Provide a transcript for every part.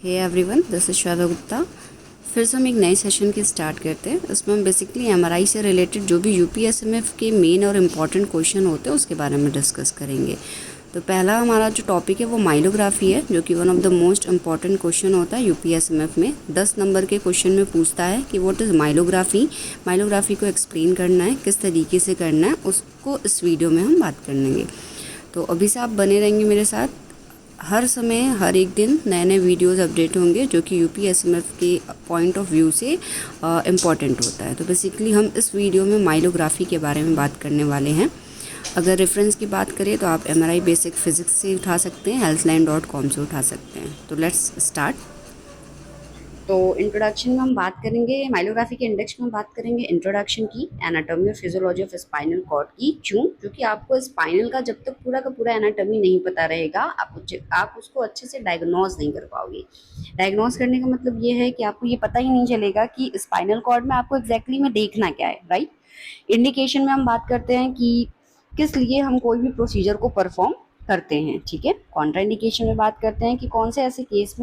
Hey everyone, this is Shweta Gupta. फिर से हम एक नए सेशन की स्टार्ट करते हैं। इसमें हम बेसिकली एमआरआई से रिलेटेड जो भी यूपीएसएमएफ के मेन और इम्पॉर्टेंट क्वेश्चन होते हैं उसके बारे में डिस्कस करेंगे। तो पहला हमारा जो टॉपिक है वो माइलोग्राफी है, जो कि one of the most important question होता है यूपीएसएमएफ में। 10 नंबर के क्वेश्चन में पूछता है कि व्हाट इज़ माइलोग्राफी। माइलोग्राफी को एक्सप्लेन करना है, किस तरीके से करना है, उसको इस वीडियो में हम बात कर लेंगे। तो अभी से आप बने रहेंगे मेरे साथ। हर समय हर एक दिन नए नए वीडियोस अपडेट होंगे जो कि यूपीएसएमएफ के पॉइंट ऑफ व्यू से इम्पॉर्टेंट होता है। तो बेसिकली हम इस वीडियो में माइलोग्राफी के बारे में बात करने वाले हैं। अगर रेफरेंस की बात करें तो आप एमआरआई बेसिक फिजिक्स से उठा सकते हैं, healthline.com से उठा सकते हैं। तो लेट्स स्टार्ट। तो इंट्रोडक्शन में हम बात करेंगे, माइलोग्राफी के इंडेक्स में बात करेंगे इंट्रोडक्शन की, एनाटॉमी और फिजियोलॉजी ऑफ स्पाइनल कॉर्ड की। क्यों? क्योंकि आपको स्पाइनल का जब तक पूरा का पूरा एनाटॉमी नहीं पता रहेगा, आप उसको अच्छे से डायग्नोज नहीं कर पाओगे। डायग्नोज करने का मतलब ये है कि आपको ये पता ही नहीं चलेगा कि स्पाइनल कॉर्ड में आपको एग्जैक्टली में देखना क्या है, राइट। इंडिकेशन में हम बात करते हैं कि किस लिए हम कोई भी प्रोसीजर को परफॉर्म करते हैं, ठीक है। कॉन्ट्रा इंडिकेशन में बात करते हैं कि कौन से ऐसे केस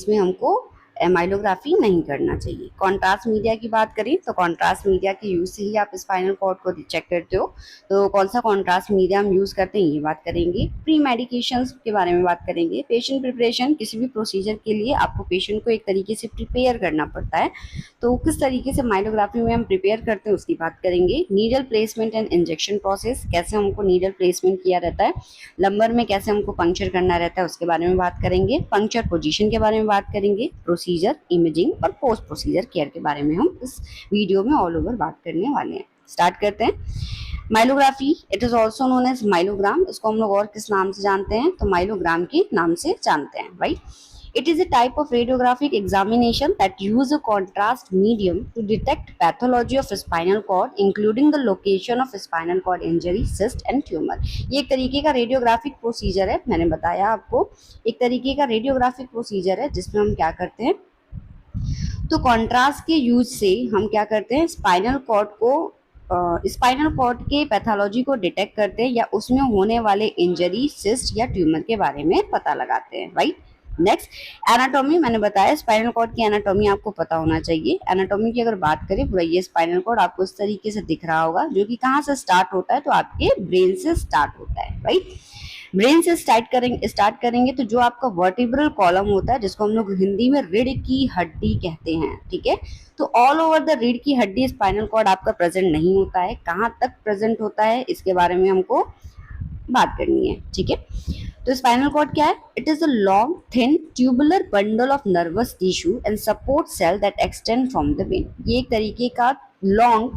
में हमको माइलोग्राफी नहीं करना चाहिए। कॉन्ट्रास्ट मीडिया की बात करें तो कॉन्ट्रास्ट मीडिया के यूज से ही आप स्पाइनल कॉर्ड को चेक करते हो। तो कौन सा कॉन्ट्रास्ट मीडिया हम यूज करते हैं ये बात करेंगे। प्री मेडिकेशंस के बारे में बात करेंगे। पेशेंट प्रिपरेशन, किसी भी प्रोसीजर के लिए आपको पेशेंट को एक तरीके से प्रिपेयर करना पड़ता है, तो किस तरीके से माइलोग्राफी में हम प्रिपेयर करते हैं उसकी बात करेंगे। Needle placement and injection process, कैसे हमको नीडल प्लेसमेंट किया रहता है, लंबर में कैसे हमको पंक्चर करना रहता है उसके बारे में बात करेंगे। पंक्चर पोजीशन के बारे में बात करेंगे। प्रोसीजर, इमेजिंग और पोस्ट प्रोसीजर केयर के बारे में हम इस वीडियो में ऑल ओवर बात करने वाले हैं। स्टार्ट करते हैं। Myelography, it is also known as myelogram. इसको हम लोग और किस नाम से जानते हैं? तो माइलोग्राम के नाम से जानते हैं, right. It is a type of radiographic examination that use a contrast medium to detect pathology of spinal cord, including the location of spinal cord injury, cyst and tumor. ये एक तरीके का रेडियोग्राफिक प्रोसीजर है, मैंने बताया आपको। एक तरीके का रेडियोग्राफिक प्रोसीजर है जिसमें हम क्या करते हैं, तो कॉन्ट्रास्ट के यूज से हम क्या करते हैं, स्पाइनल कॉर्ड के पैथोलॉजी को डिटेक्ट करते हैं या उसमें होने वाले इंजरी, सिस्ट या ट्यूमर के बारे में पता लगाते हैं, राइट। नेक्स्ट, एनाटॉमी, मैंने बताया स्पाइनल कॉर्ड की एनाटॉमी आपको पता होना चाहिए। एनाटॉमी की अगर बात करें, पूरा ये स्पाइनल कॉर्ड आपको इस तरीके से दिख रहा होगा, जो कि कहाँ से स्टार्ट होता है, तो आपके ब्रेन से स्टार्ट होता है, राइट। ब्रेन से स्टार्ट करेंगे तो जो आपका वर्टिब्रल कॉलम होता है, जिसको हम लोग हिंदी में रीढ़ की हड्डी कहते हैं, ठीक है। तो ऑल ओवर द रीढ़ की हड्डी स्पाइनल कॉर्ड आपका प्रेजेंट नहीं होता है। कहाँ तक प्रेजेंट होता है इसके बारे में हमको बात करनी है, ठीक है। तो स्पाइनल कॉर्ड क्या है? It is a long thin tubular bundle of nervous tissue and support cell that extend from the brain. ये एक तरीके का long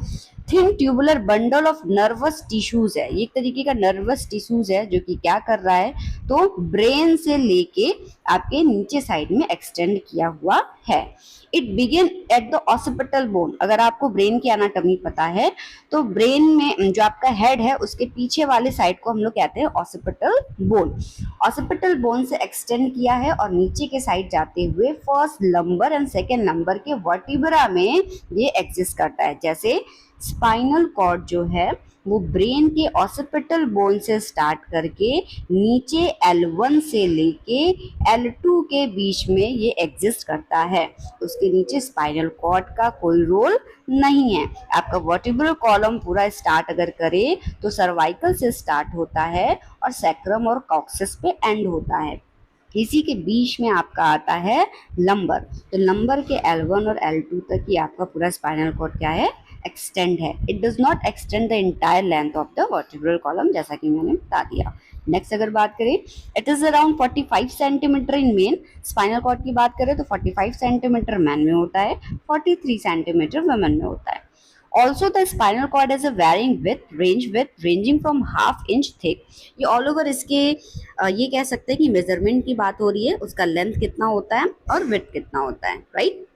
thin tubular bundle of nervous tissues है। ये एक तरीके का नर्वस टिश्यूज है जो कि क्या कर रहा है, तो ब्रेन से लेके आपके नीचे साइड में एक्सटेंड किया हुआ है। It begin at the occipital bone. अगर आपको ब्रेन की एनाटॉमी पता है तो ब्रेन में जो आपका हेड है उसके पीछे वाले साइड को हम लोग कहते हैं ऑसिपिटल बोन। ऑसिपिटल बोन से एक्सटेंड किया है और नीचे के साइड जाते हुए first lumbar and second number के वर्टिब्रा में ये एग्जिस्ट करता है। जैसे स्पाइनल कॉर्ड जो है वो ब्रेन के ऑसिपिटल बोन से स्टार्ट करके नीचे L1 से लेके L2 के बीच में ये एग्जिस्ट करता है। उसके नीचे स्पाइनल कॉर्ड का कोई रोल नहीं है। आपका वर्टिब्रल कॉलम पूरा स्टार्ट अगर करे तो सर्वाइकल से स्टार्ट होता है और सैक्रम और कॉक्सिस पे एंड होता है। इसी के बीच में आपका आता है लंबर। तो लंबर के L1 और L2 तक ही आपका पूरा स्पाइनल कॉर्ड क्या है, एक्सटेंड है। It does not extend the entire length of the vertebral column, जैसा कि मैंने बता दिया। नेक्स्ट अगर बात करें, it is around 45 centimetre in men. Spinal cord की बात करें तो 45 सेंटीमीटर मैन में होता है, 43 सेंटीमीटर वुमेन में होता है। Also, the spinal cord has a varying width ranging from half inch thick. ये all over इसके ये कह सकते हैं कि मेजरमेंट की बात हो रही है, उसका लेंथ कितना होता है और विड्थ कितना होता है, right.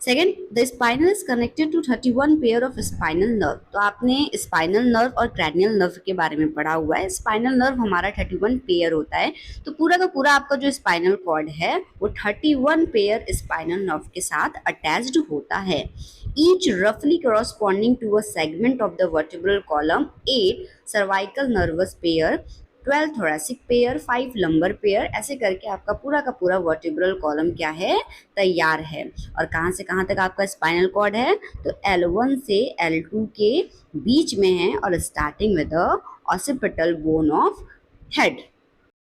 Second, the spinal is connected to 31 pair of spinal nerve. तो आपने स्पाइनल नर्व और क्रैनियल नर्व के बारे में पढ़ा हुआ है। स्पाइनल नर्व हमारा 31 पेयर होता है, तो पूरा का पूरा आपका जो स्पाइनल कॉर्ड है वो 31 पेयर स्पाइनल नर्व के साथ अटैच्ड होता है। Each roughly corresponding to a segment of the vertebral column, 8 cervical nervous pair 12 thoracic pair, 5 lumbar pair, ऐसे करके आपका पूरा का पूरा वर्टिब्रल कॉलम क्या है, तैयार है। और कहाँ से कहाँ तक आपका स्पाइनल कॉर्ड है, तो L1 से L2 के बीच में है और starting with the occipital bone of head.